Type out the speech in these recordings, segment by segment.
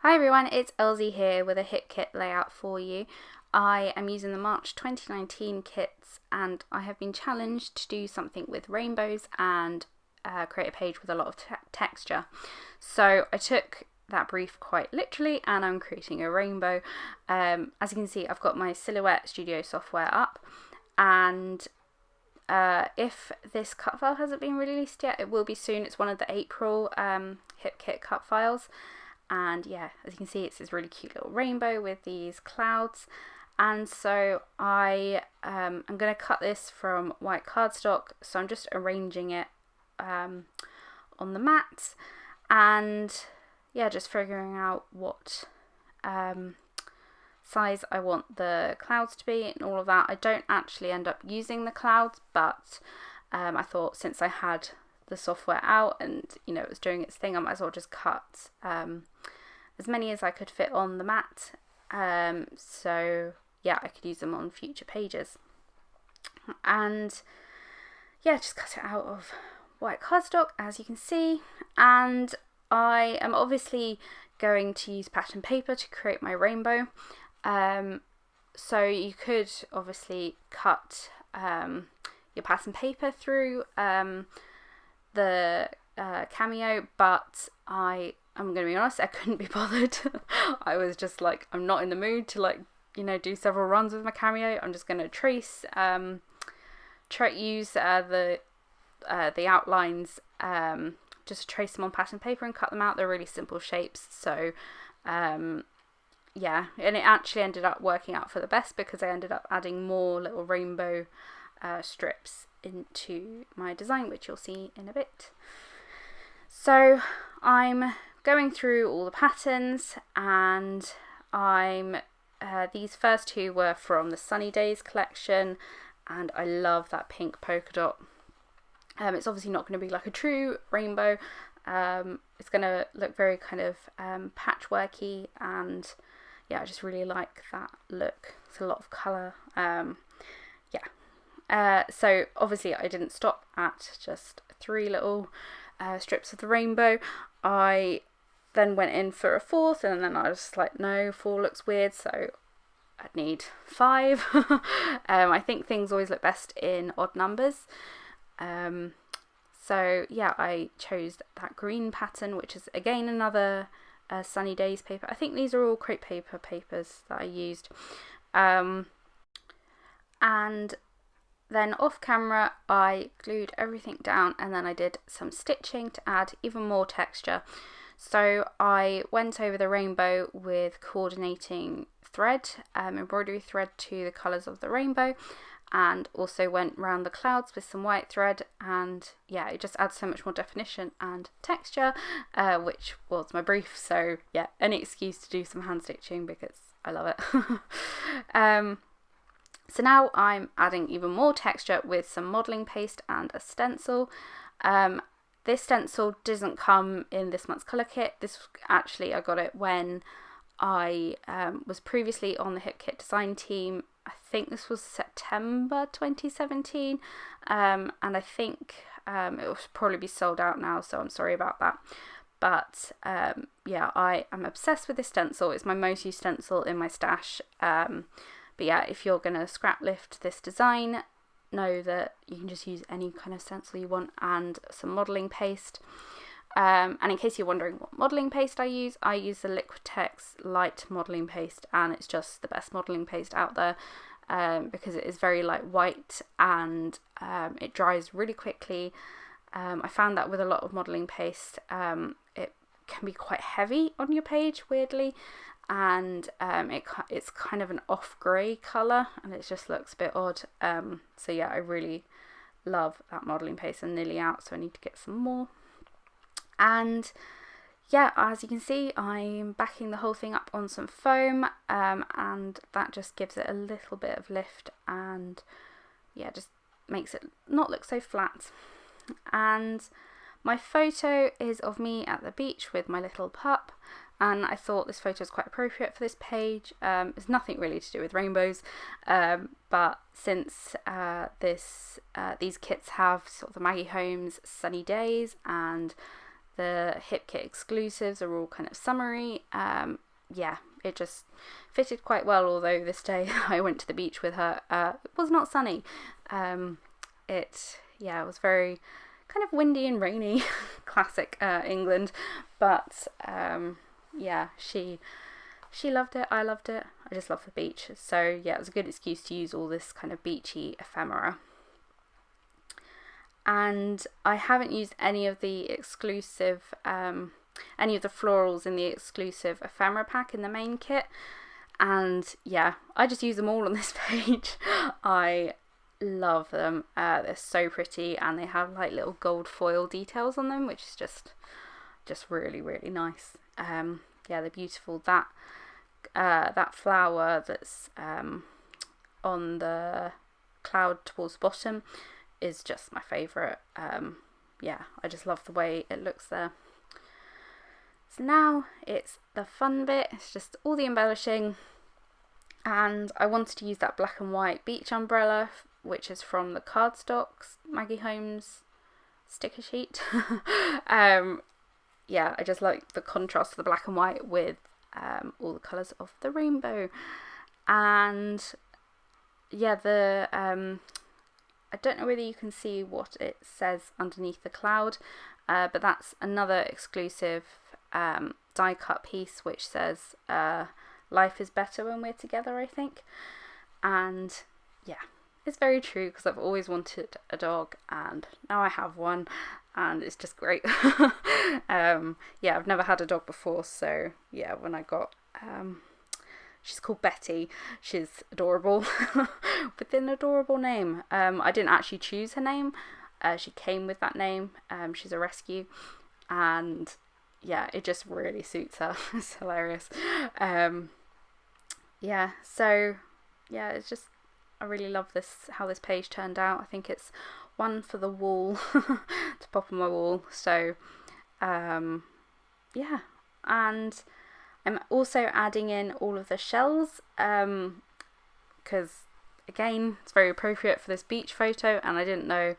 Hi everyone, it's Elsie here with a hit kit layout for you. I am using the March 2019 kits and I have been challenged to do something with rainbows and create a page with a lot of texture. So I took that brief quite literally and I'm creating a rainbow. As you can see, I've got my Silhouette Studio software up, and if this cut file hasn't been released yet, it will be soon. It's one of the April hit kit cut files. And yeah, as you can see, it's this really cute little rainbow with these clouds. And so I'm going to cut this from white cardstock, so I'm just arranging it on the mat, and yeah, just figuring out what size I want the clouds to be and all of that. I don't actually end up using the clouds, but I thought since I had the software out and it was doing its thing, I might as well just cut as many as I could fit on the mat, so yeah, I could use them on future pages. And yeah, just cut it out of white cardstock, as you can see, and I am obviously going to use pattern paper to create my rainbow. So you could obviously cut your pattern paper through the Cameo, but I'm going to be honest, I couldn't be bothered. I was just like, I'm not in the mood to do several runs with my Cameo. I'm just going to trace, use the outlines, just trace them on pattern paper and cut them out. They're really simple shapes, so yeah, and it actually ended up working out for the best because I ended up adding more little rainbow strips into my design, which you'll see in a bit. So I'm going through all the patterns, and these first two were from the Sunny Days collection, and I love that pink polka dot. It's obviously not going to be like a true rainbow. It's going to look very kind of patchworky, and yeah, I just really like that look. It's a lot of colour. So obviously I didn't stop at just 3 little strips of the rainbow. I then went in for a 4th, and then I was like, no, 4 looks weird, so I'd need 5. I think things always look best in odd numbers. So yeah, I chose that green pattern, which is again another Sunny Days paper. I think these are all crepe paper papers that I used. And then off camera I glued everything down, and then I did some stitching to add even more texture. So I went over the rainbow with coordinating thread, embroidery thread to the colours of the rainbow, and also went round the clouds with some white thread, and yeah, it just adds so much more definition and texture, which was my brief. So yeah, any excuse to do some hand stitching because I love it. So now I'm adding even more texture with some modelling paste and a stencil. This stencil doesn't come in this month's colour kit. This actually, I got it when I was previously on the Hip Kit design team. I think this was September 2017, and I think it will probably be sold out now, so I'm sorry about that. But yeah, I am obsessed with this stencil. It's my most used stencil in my stash. But yeah, if you're going to scrap lift this design, know that you can just use any kind of stencil you want and some modelling paste. And in case you're wondering what modelling paste I use the Liquitex Light modelling paste, and it's just the best modelling paste out there because it is very lightweight and it dries really quickly. I found that with a lot of modelling paste, it can be quite heavy on your page, weirdly, and it's kind of an off grey colour, and it just looks a bit odd. So yeah, I really love that modelling paste. I'm nearly out, so I need to get some more. And yeah, as you can see, I'm backing the whole thing up on some foam, and that just gives it a little bit of lift, and yeah, just makes it not look so flat. And my photo is of me at the beach with my little pup, and I thought this photo is quite appropriate for this page. It's nothing really to do with rainbows, but since these kits have sort of the Maggie Holmes Sunny Days and The Hip Kit exclusives are all kind of summery. Yeah, it just fitted quite well, although this day I went to the beach with her. It was not sunny. It was very kind of windy and rainy, classic England, but she loved it, I loved it. I just love the beach, so yeah, it was a good excuse to use all this kind of beachy ephemera. And I haven't used any of the exclusive any of the florals in the exclusive ephemera pack in the main kit, and yeah, I just use them all on this page. I love them. They're so pretty, and they have like little gold foil details on them, which is just really, really nice. Yeah, they're beautiful. That flower that's on the cloud towards the bottom is just my favourite. Yeah, I just love the way it looks there. So now it's the fun bit. It's just all the embellishing, and I wanted to use that black and white beach umbrella, which is from the cardstocks Maggie Holmes sticker sheet. Yeah, I just like the contrast of the black and white with all the colours of the rainbow. And yeah, I don't know whether you can see what it says underneath the cloud, but that's another exclusive die cut piece which says life is better when we're together, I think. And yeah, it's very true, because I've always wanted a dog and now I have one, and it's just great. Yeah, I've never had a dog before, so yeah, when I got she's called Betty. She's adorable with an adorable name. I didn't actually choose her name. She came with that name. She's a rescue, and yeah, it just really suits her. It's hilarious. Yeah, so yeah, it's just, I really love this, how this page turned out. I think it's one for the wall to pop on my wall. So yeah, and I'm also adding in all of the shells, because again, it's very appropriate for this beach photo, and I didn't know,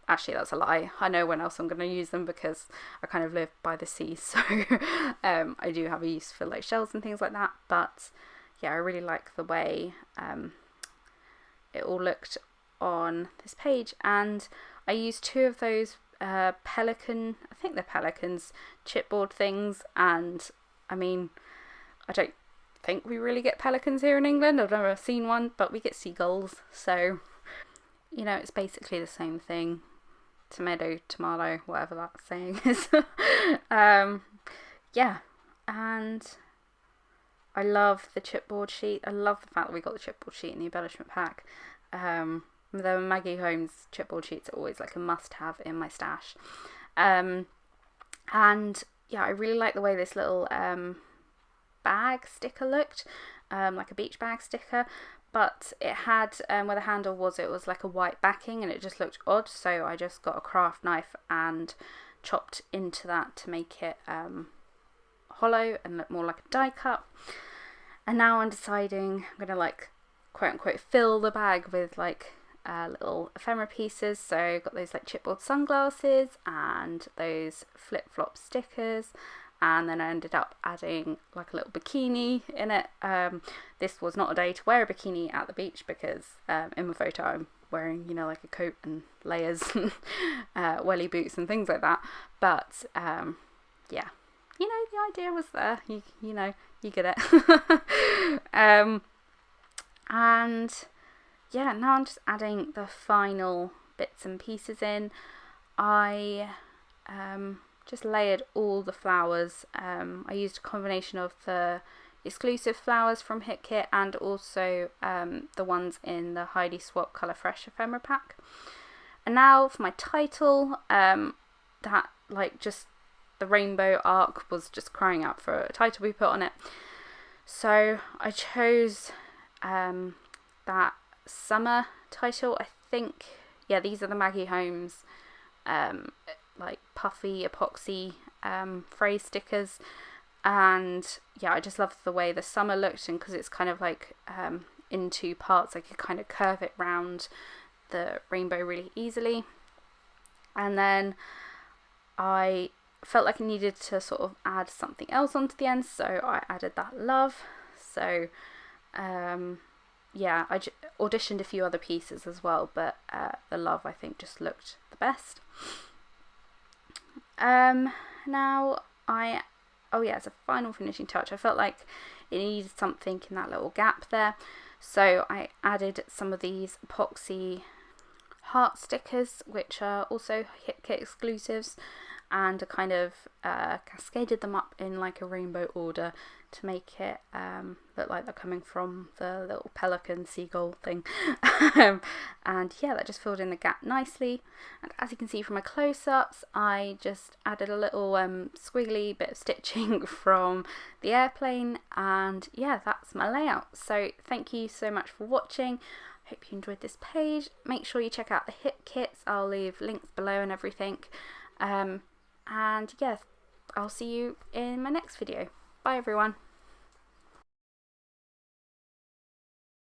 actually that's a lie, I know when else I'm going to use them, because I kind of live by the sea, so I do have a use for like shells and things like that. But yeah, I really like the way it all looked on this page, and I used two of those pelican, I think they're pelicans, chipboard things, and I mean, I don't think we really get pelicans here in England. I've never seen one, but we get seagulls, so you know, it's basically the same thing. Tomato, whatever that saying is. Yeah, and I love the chipboard sheet. I love the fact that we got the chipboard sheet in the embellishment pack. The Maggie Holmes chipboard sheets are always like a must-have in my stash. And yeah, I really like the way this little bag sticker looked, like a beach bag sticker, but it had, where the handle was, it was like a white backing, and it just looked odd, so I just got a craft knife and chopped into that to make it hollow and look more like a die cut. And now I'm deciding I'm gonna like quote unquote fill the bag with like little ephemera pieces. So got those like chipboard sunglasses and those flip-flop stickers, and then I ended up adding like a little bikini in it. This was not a day to wear a bikini at the beach, because in my photo I'm wearing, you know, like a coat and layers and welly boots and things like that. But yeah, you know, the idea was there. You know, you get it. And yeah, now I'm just adding the final bits and pieces in. I just layered all the flowers. I used a combination of the exclusive flowers from Hip Kit and also the ones in the Heidi Swap Colour Fresh ephemera pack. And now for my title, that like just the rainbow arc was just crying out for a title we put on it. So I chose that summer title. I think, yeah, these are the Maggie Holmes like puffy epoxy phrase stickers, and yeah, I just love the way the summer looked, and because it's kind of like in two parts, I could kind of curve it round the rainbow really easily. And then I felt like I needed to sort of add something else onto the end, so I added that love. So yeah, I auditioned a few other pieces as well, but the love I think just looked the best. Now as a final finishing touch, I felt like it needed something in that little gap there, so I added some of these epoxy heart stickers, which are also HipKit exclusives, and I kind of cascaded them up in like a rainbow order to make it look like they're coming from the little pelican seagull thing. And yeah, that just filled in the gap nicely. And as you can see from my close-ups, I just added a little squiggly bit of stitching from the airplane, and yeah, that's my layout. So thank you so much for watching. Hope you enjoyed this page. Make sure you check out the HipKits. I'll leave links below and everything. And yeah, I'll see you in my next video. Bye everyone.